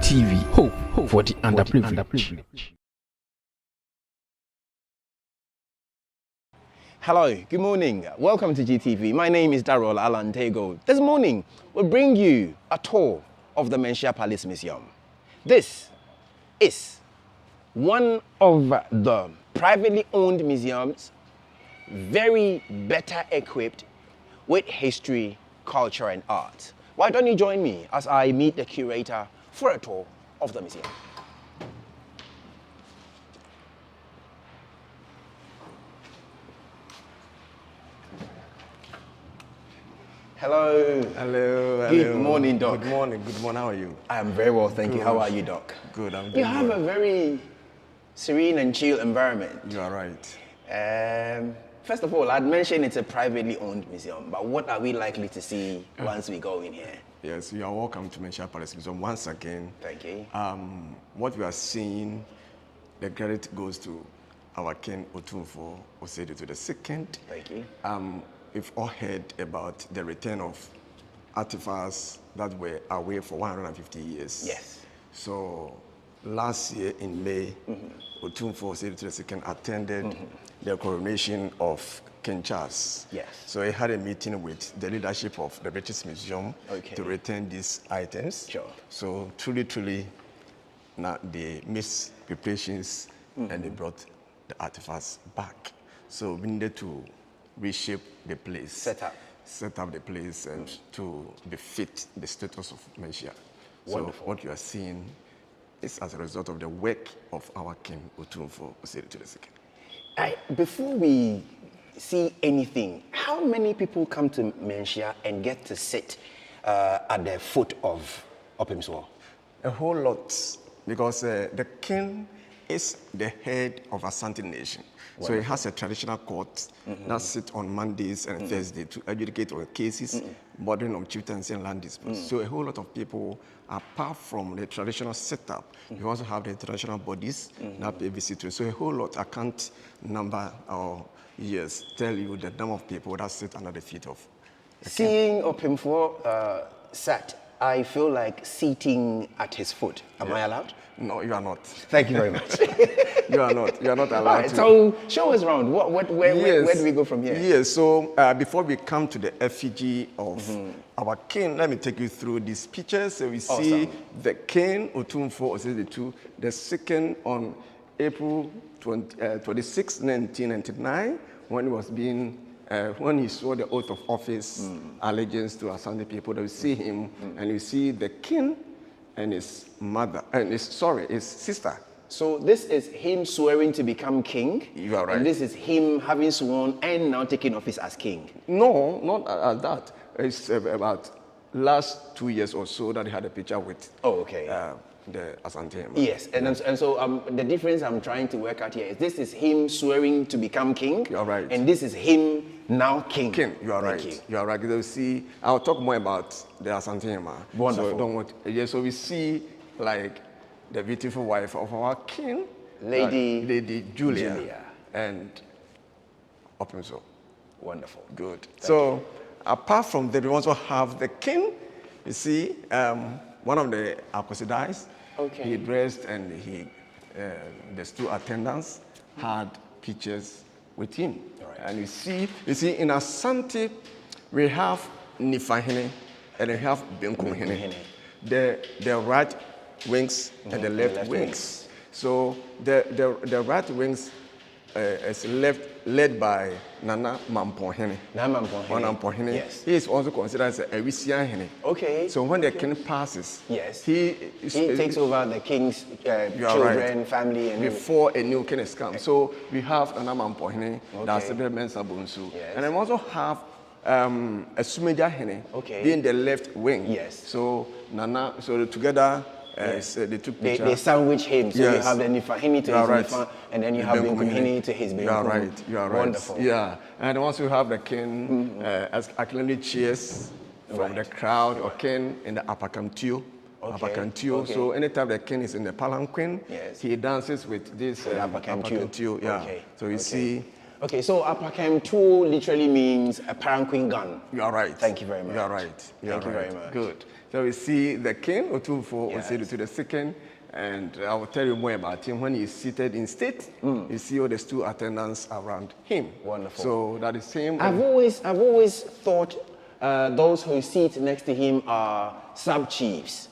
GTV, hope for the underprivileged. Hello, good morning. Welcome to GTV. My name is Darrell Alantego. This morning, we'll bring you a tour of the Menchia Palace Museum. This is one of the privately owned museums, very better equipped with history, culture, and art. Why don't you join me as I meet the curator for a tour of the museum? Hello. Hello. Good morning, Doc. Good morning. How are you? I am very well, thank you. How are you, Doc? Good. I'm You have a very serene and chill environment. You are right. First of all, I'd mentioned it's a privately owned museum, but what are we likely to see once we go in here? Yes, you are welcome to Menchia Palace Museum once again. Thank you. What we are seeing, the credit goes to our King Otumfuo Osei-Tutu II. Thank you. We've all heard about the return of artifacts that were away for 150 years. Yes. So last year in May, Otumfuo Osei-Tutu II attended the coronation of King Charles. Yes. So he had a meeting with the leadership of the British Museum to return these items. Sure. So truly, now they made preparations and they brought the artifacts back. So we needed to reshape the place. Set up the place and to befit the status of Menchia. So what you are seeing is as a result of the work of our King Otumfuo Osei-Tutu II. Before we see anything, how many people come to Menchia and get to sit at the foot of Opimswo? A whole lot, because the king is the head of Asante Nation. So he has a traditional court that sits on Mondays and Thursdays to adjudicate on cases bordering on chieftaincy and land disputes. So a whole lot of people, apart from the traditional setup, you also have the international bodies that pay visit to. So a whole lot, I can't number or tell you the number of people that sit under the feet of the Seeing Opimswo sat, I feel like seating at his foot. Am I allowed? No, you are not. Thank you very much. You are not. You are not allowed to. So show us around. Where do we go from here? Yes. So before we come to the effigy of our king, let me take you through these pictures. So we see the king Otumfuo Osei-Tutu II on April 26, 1999, when he was being when he swore the oath of office, allegiance to Asante people. That we see him, and you see the king and his mother, and his sister. So this is him swearing to become king. You are right. And this is him having sworn and now taking office as king. No, not as that. It's about last 2 years or so that he had a picture with. Oh, okay. The Asante. Yes, and so the difference I'm trying to work out here is this is him swearing to become king. You are right. And this is him now king. King, you are right. You are right. You see, I'll talk more about the Asante. Wonderful. So don't want. Yes, so we see like the beautiful wife of our king, Lady Julia. And Opimswo. Wonderful. Good. So apart from that, we also have the king. You see, one of the Akosidites. Okay. He dressed and the two attendants had pictures with him. Right. And you see in Asante, we have Nifahene and we have Benkumhene. The right wings and the left wings. So the right wings is led by Nana Mampohene. Nana Mampohene. Yes. He is also considered as a Wisiahene. Okay. So when the king passes, he takes over the king's children, family, and before a new king has come. So we have Nana Mampohene, that's the Mensa Bonsu. And I also have a Sumeja Hene being the left wing. Yes. So Nana, so together. They took picture. They sandwich him, so you have the Nifahini to his Nifa, and then you have Benkumhene to his Benkum. You are right. You are right. Wonderful. Yeah, and once you have the king as acclaimed cheers from the crowd, or king in the Apakantio. Okay. So anytime the king is in the palanquin, he dances with this Apakantio. Yeah. Okay. So you see Okay, so Apakem 2 literally means a palanquin gun. You are right. Thank you very much. You are right. Thank you very much. Good. So we see the king, Otufo, Yes. Osei to the second, and I will tell you more about him. When he is seated in state, you see all the two attendants around him. Wonderful. So that is him. I've always thought those who sit next to him are sub-chiefs,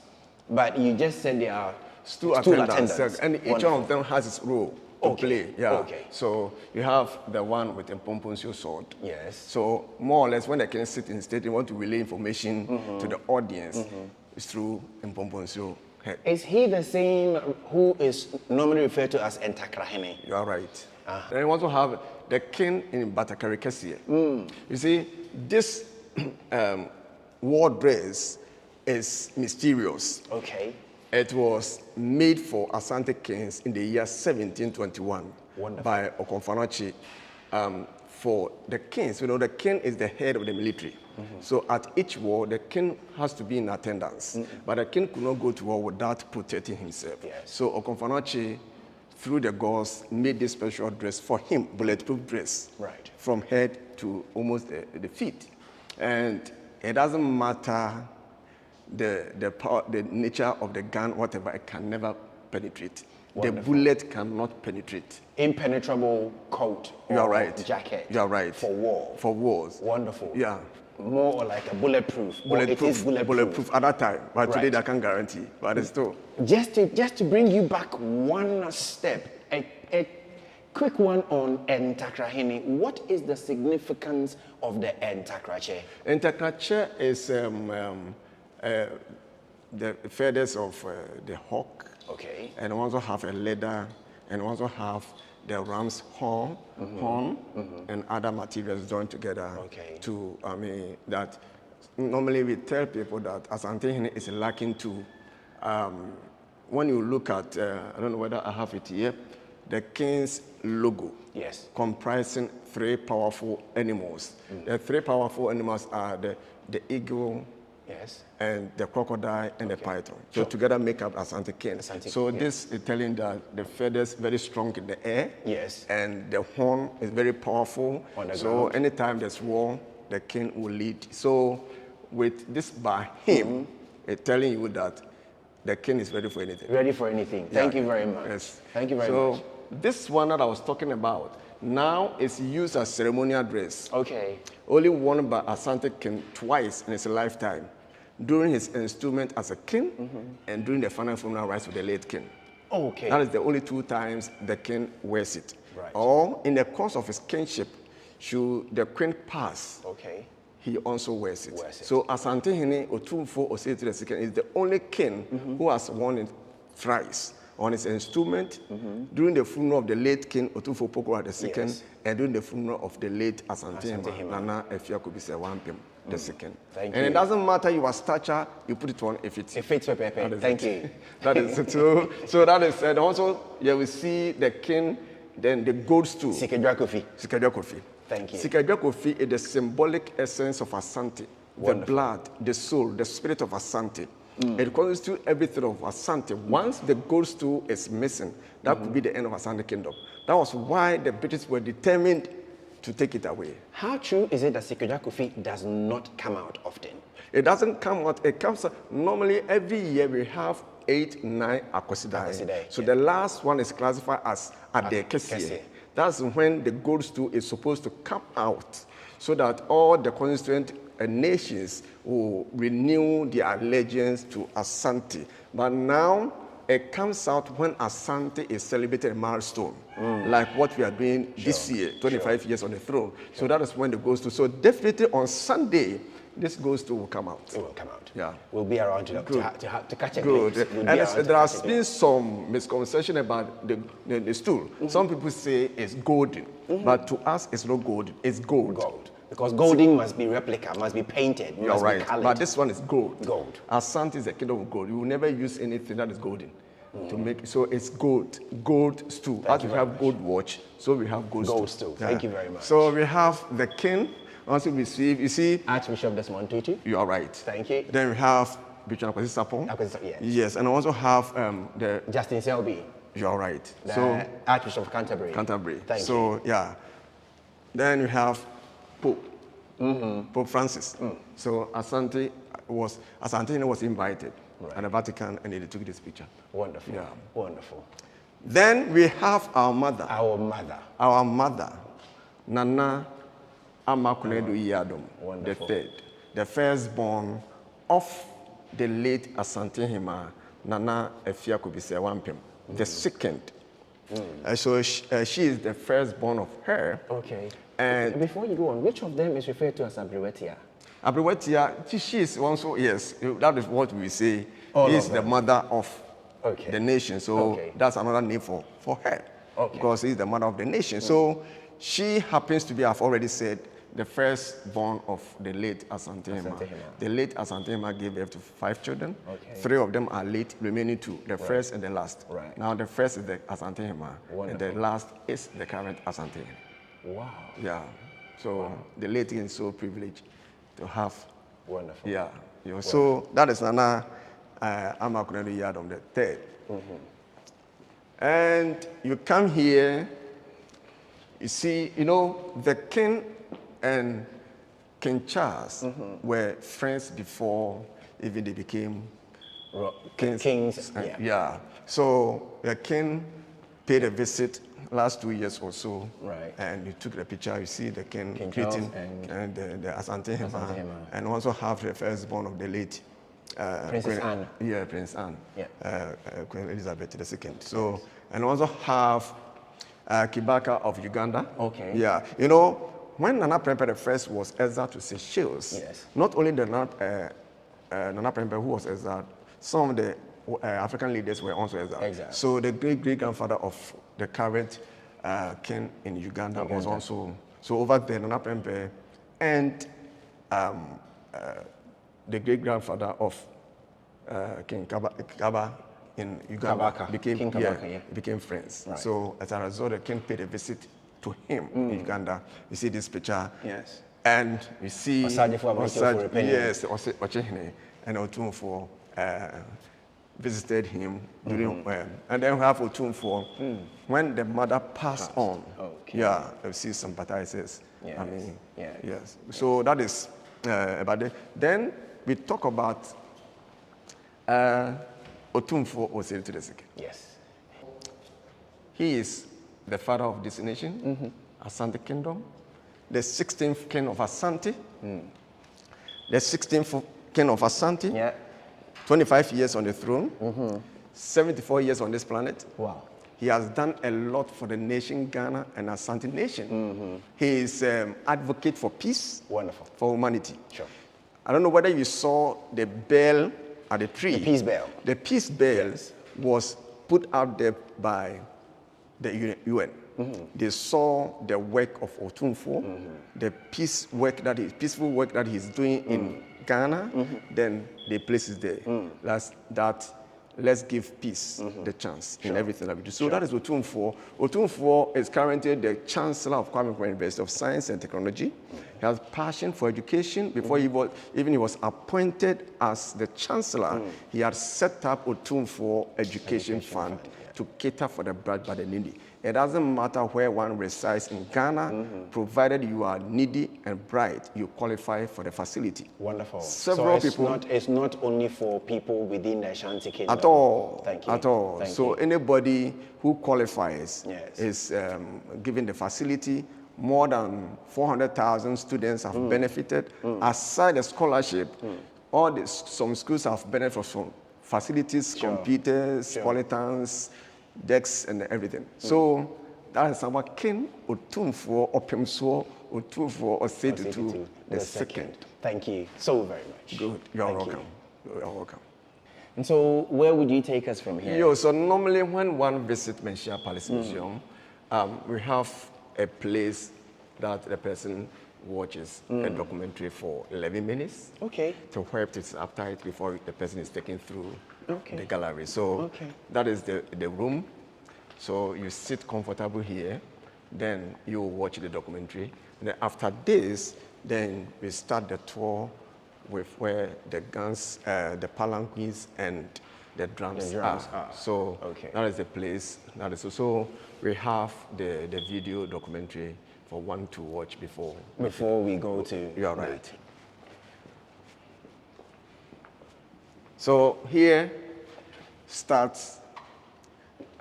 but you just said they are Stool attendants. And each one of them has its role to play. Yeah. Okay. So you have the one with the Mpomponsio sword. Yes. So more or less, when the king sit in state, they want to relay information to the audience. It's through Mpomponsio head. Is he the same who is normally referred to as Entakrahene? You are right. Then you also have the king in Batakari Kesie. You see, this war dress is mysterious. Okay. It was made for Asante kings in the year 1721 Wonderful. by Okonfanochi. For the kings, you know, the king is the head of the military. So at each war, the king has to be in attendance. But the king could not go to war without protecting himself. Yes. So Okonfanochi, through the gods, made this special dress for him, bulletproof dress. Right. From head to almost the feet. And it doesn't matter the power, the nature of the gun, whatever, it can never penetrate. Wonderful. The bullet cannot penetrate. Impenetrable coat You are or right. jacket. You are right. For war. For wars. Wonderful. Yeah. More like a bulletproof. Or it is Bulletproof at that time. But Right. today I can't guarantee. But it's still. Just to bring you back one step, a quick one on Entakrahene. What is the significance of the Entakrache? Entakrache is the feathers of the hawk. Okay. And we also have a leather, and we also have the ram's horn, and other materials joined together. Okay. To, that normally we tell people that Asante is lacking to, when you look at, I don't know whether I have it here, the king's logo. Yes. Comprising three powerful animals. The three powerful animals are the eagle, Yes. and the crocodile and the python. So Sure. together make up Asante King. Asante, So yes. this is telling that the feathers very strong in the air. Yes. And the horn is very powerful. On the So ground. anytime there's war, the king will lead. So with this by him, it's telling you that the king is ready for anything. Ready for anything. Thank you very much. Yes. Thank you very much. So this one that I was talking about now is used as ceremonial dress. Okay. Only worn by Asante King twice in his lifetime, during his installment as a king and during the final funeral rites of the late king. Okay. That is the only two times the king wears it. Right. Or in the course of his kingship, should the queen pass, Okay. he also wears it. Wears it. So Asante Hene Otumfo Osei to the second is the only king who has worn it thrice on his instrument during the funeral of the late king Otumfo Pokora II Yes. and during the funeral of the late Asante Asante Hema, Hema. Nana Efiakobise Wampim the second. Thank And you. it doesn't matter your stature, you put it on if it's. It fits Pepe. That is Thank it. you. That is it. So that is, and also, yeah, we see the king, then the gold stool. Sikedra Kofi. Sikadwa Kofi. Thank you. Sikadwa Kofi is the symbolic essence of Asante. Wonderful. The blood, the soul, the spirit of Asante. It constitutes everything of Asante. Once the gold stool is missing, that could be the end of Asante kingdom. That was why the British were determined to take it away. How true is it that Sikedra Kofi does not come out often? It doesn't come out, it comes out, normally every year we have 8, 9 Akosidai. Akosidai, So yeah. the last one is classified as Adekesie. Kesie. That's when the gold stool is supposed to come out so that all the constituent nations will renew their allegiance to Asante. But now it comes out when Asante is celebrated a milestone, like what we are doing this year, 25 years on the throne. So that is when the gold stool. So definitely on Sunday, this gold stool will come out. It will come out. Yeah. We'll be around to catch a Good. glimpse. We'll be And around to there catch has a been glimpse. some misconception about the stool. Some people say it's golden, but to us it's not golden. It's gold. Gold. Because golding must be replica, must be painted, You're must be right. colored. But this one is gold. Gold. Asante is the kingdom of gold. You will never use anything that is golden to make. So it's gold. Gold stool. As you we very have gold watch, so we have gold, Gold stool. Thank you very much. So we have the king. Once we receive, you see, Archbishop Desmond Tutu. you are right. Thank you. Then we have Bishop Akwesi Sapon. Akwesi, yes. Yes, and I also have the. Justin Selby, You are right. the So Archbishop of Canterbury. Canterbury. Thank you. So yeah, Then we have Pope, Pope Francis. So Asante was invited at the Vatican, and they took this picture. Wonderful. Yeah. Wonderful. Then we have our mother. Our mother. Nana Amakunedu Iyadom, the Wonderful. third, the firstborn of the late Asante Hima, Nana Efiakubise Wampim, the second. So she is the firstborn of her. Okay. And before you go on, which of them is referred to as Abriwetia? Abriwetia, she is also, yes, that is what we say. All He is of the them. mother of Okay. the nation. So Okay. that's another name for her. Okay. Because he's the mother of the nation. So she happens to be, I've already said, the firstborn of the late Asante Hima. Asante Hima. The late Asante Hima gave birth to 5 children. Okay. 3 of them are late, remaining 2, the first and the last. Right. Now the first is the Asante Hima, and Wonderful. the last is the current Asante Hima. Wow. Yeah. So the late is so privileged to have. Wonderful. Yeah. You know, so that is Nana Amakunedu Iyadom the third. And you come here, you see, the king and King Charles were friends before even they became kings. Yeah. Yeah. So the king paid a visit last 2 years or so. Right. And you took the picture, you see the king King greeting Charles and the Asante Hima, Asante Hima. and also have the firstborn of the late Princess Anne. Yeah, Prince Anne. Yeah. Queen Elizabeth II. So, and also have Kibaka of Uganda. Okay. Yeah. When Nana Prempeh I was exiled to Seychelles, Yes. not only the Nana Prempeh who was exiled, some of the African leaders were also exiled. So the great-great-grandfather of the current king in Uganda was also, so over there, Nana Prempeh and the great-grandfather of King Kaba in Uganda Kabaka. became, King Kabaka, yeah. became friends. Right. So as a result, the king paid a visit to him in Uganda. You see this picture. Yes. And you see Osadifo Abosio for Repeni. yes, Ochehene and Otumfo visited him during and then we have Otumfo when the mother passed on. Okay. Yeah, you see sympathizers. Yes. I mean, Yes. yes. So that is about it. Then we talk about Otumfo Osei II. Yes. He is the father of this nation, Asante Kingdom, the 16th king of Asante, the 16th king of Asante, Yeah. 25 years on the throne, 74 years on this planet. Wow. He has done a lot for the nation Ghana and Asante nation. He is advocate for peace, Wonderful. for humanity. Sure. I don't know whether you saw the bell at the tree. The peace bell. The peace bell was put out there by the UN. They saw the work of Otumfo, the peaceful work that he's doing in Ghana. Then they place it there. Let's give peace the chance in everything that we do. So that is Otumfo. Otumfo is currently the Chancellor of Kwame Nkrumah University of Science and Technology. He has passion for education. Before he was appointed as the Chancellor, he had set up Otumfo Education Fund to cater for the bright by the needy. It doesn't matter where one resides in Ghana, provided you are needy and bright, you qualify for the facility. Wonderful. Several so people. It's not only for people within the Ashanti Kingdom. At all. Thank you. At all. Thank So you. anybody who qualifies Yes. is given the facility. More than 400,000 students have benefited. Aside the scholarship, some schools have benefited from facilities, computers, polytons, decks, and everything. So that is our king, Otumfo Opemso, Otumfo Osei the second. Thank you so very much. Good. You're Thank welcome. You're welcome. And so, where would you take us from here? So normally when one visits Menchia Palace Museum, we have a place that the person watches a documentary for 11 minutes Okay. to whet its appetite before the person is taken through Okay. the gallery. So Okay. that is the room. So you sit comfortable here, then you watch the documentary. And then after this, then we start the tour with where the guns, the palanquins, and the drums, are. So Okay. that is the place. That is so we have the video documentary for one to watch before. Before we go to You are right. So here starts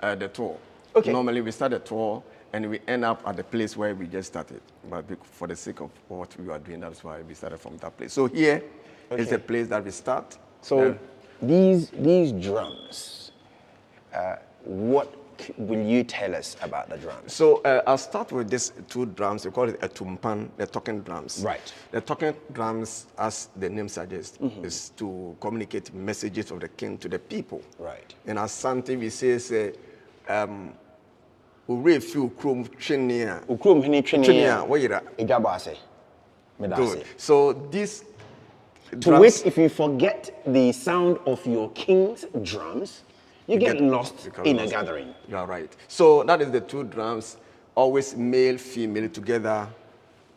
the tour. Okay. Normally we start the tour and we end up at the place where we just started. But for the sake of what we are doing, that's why we started from that place. So here is the place that we start. So these drums, what will you tell us about the drums? So I'll start with these two drums. We call it a tumpan, the talking drums. Right. The talking drums, as the name suggests, is to communicate messages of the king to the people. Right. In Asante, we say, "Ure fiu krom twenia." Ukrum hini Twenia, what yira? Ijabase. Good. So this To drums, which, if you forget the sound of your king's drums, you get lost in a gathering. You are right. So that is the two drums, always male, female together,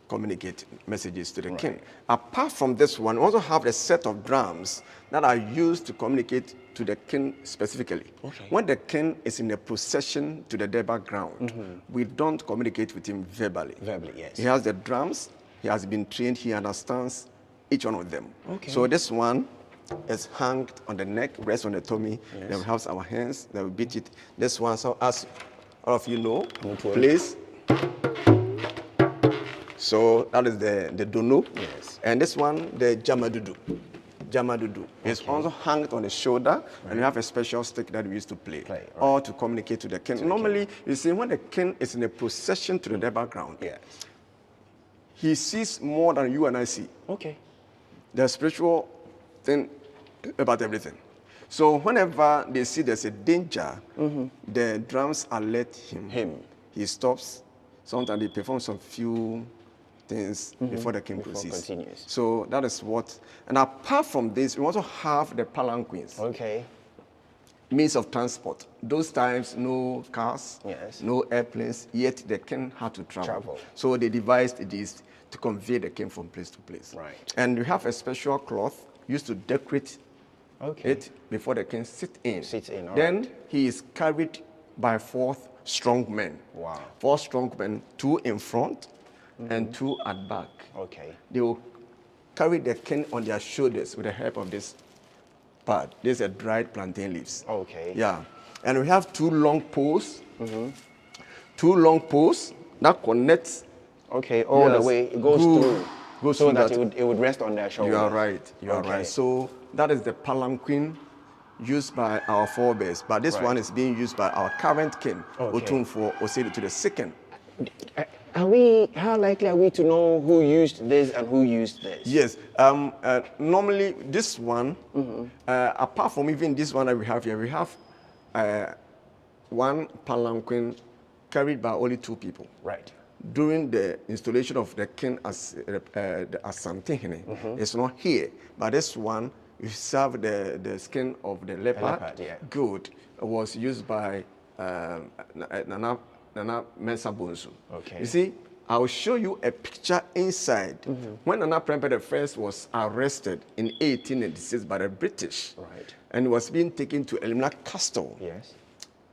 communicate messages to the king. Apart from this one, we also have a set of drums that are used to communicate to the king specifically. Okay. When the king is in a procession to the Deba ground, we don't communicate with him verbally. Verbally, yes. He has the drums, he has been trained, he understands each one of them. Okay. So this one is hanged on the neck, rests on the tummy, then we have our hands, then we beat it. This one, so as all of you know, plays. So that is the dono. Yes. And this one, the jamadudu. Jamadudu. It's also hanged on the shoulder, and we have a special stick that we use to play, or to communicate to the king. Normally, you see, when the king is in a procession to the background, Yes. he sees more than you and I see. Okay. The spiritual thing about everything. So whenever they see there's a danger, the drums alert him. He stops. Sometimes they perform some few things before the king proceeds. Continues. So that is what. And apart from this, we also have the palanquins, Okay. means of transport. Those times, no cars, Yes. no airplanes, yet the king had to travel. Travel. So they devised this to convey the king from place to place. Right. And we have a special cloth used to decorate Okay. it before the king sits in. Sits in, all Then right. he is carried by 4 strong men. Wow. 4 strong men, 2 in front and 2 at back. Okay. They will carry the king on their shoulders with the help of this pad. These are dried plantain leaves. Okay. Yeah. And we have 2 long poles. 2 long poles that connect. Okay, all the Yes. way, it goes Good. through. Goes so through that, that. it would rest on their shoulder. You are right. You are Okay. right. So that is the palanquin used by our forebears. But this Right. one is being used by our current king, Okay. Otumfuo Osei to the second. How likely are we to know who used this and who used this? Yes. Normally, this one, apart from even this one that we have here, we have one palanquin carried by only 2 people. Right. During the installation of the king as the Asantehene, it's not here. But this one, you serve the skin of the leopard. leopard, yeah. Good. Was used by Nana Mensa Bonsu. Okay. You see, I'll show you a picture inside. When Nana Prempeh I was arrested in 1886 by the British, Right. and was being taken to Elimina Castle, Yes.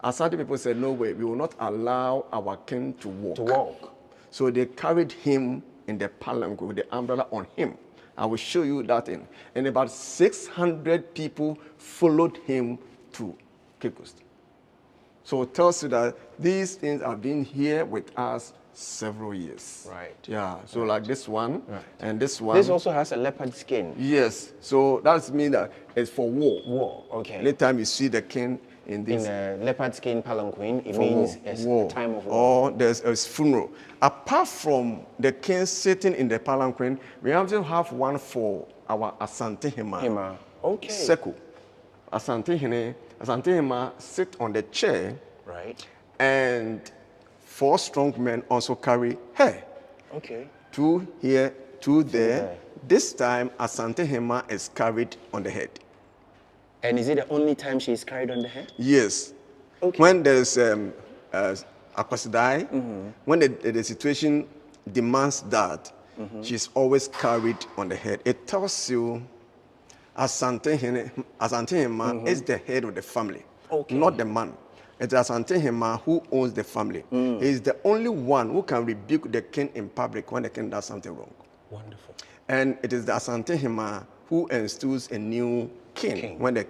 Asante people said, no way, we will not allow our king to walk. To walk. So they carried him in the palanquin with the umbrella on him. I will show you that in. And about 600 people followed him to Cape Coast. So it tells you that these things have been here with us several years. Right. Yeah, so like this one and this one. This also has a leopard skin. Yes, so that means that it's for war. War, okay. Anytime you see the king in this. In a leopard skin palanquin, it For means war, it's war. a time of war. Or there's a funeral. Apart from the king sitting in the palanquin, we also have one for our Asante Hema. Hema. Okay. Seku. Asante Hema sit on the chair, Right. and 4 strong men also carry her. Okay. 2 here, 2 there. there. This time, Asante Hema is carried on the head. And is it the only time she's carried on the head? Yes. Okay. When there's Akwasidai, when the situation demands that, she's always carried on the head. It tells you Asante Hema is the head of the family, Okay. not the man. It is Asante Hema who owns the family. He is the only one who can rebuke the king in public when the king does something wrong. Wonderful. And it is the Asante Hema who instills a new king. When the